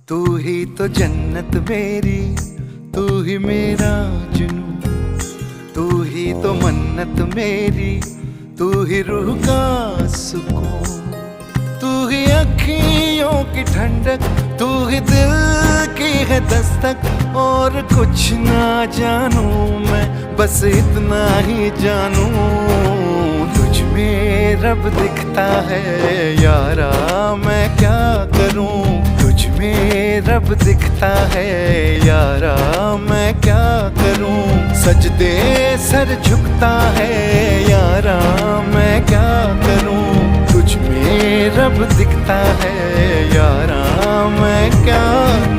तू ही तो जन्नत मेरी, तू ही मेरा जुनून, तू ही तो मन्नत मेरी, तू ही रूह का सुकून, तू ही अखियों की ठंडक, तू ही दिल की है दस्तक। और कुछ ना जानूं मैं, बस इतना ही जानूं, तुझ में रब दिखता है यारा, मैं क्या करूं। तुझ में रब दिखता है यारा, मैं क्या करूं। सजदे सर झुकता है यारा, मैं क्या करूं। तुझ में रब दिखता है यारा, मैं क्या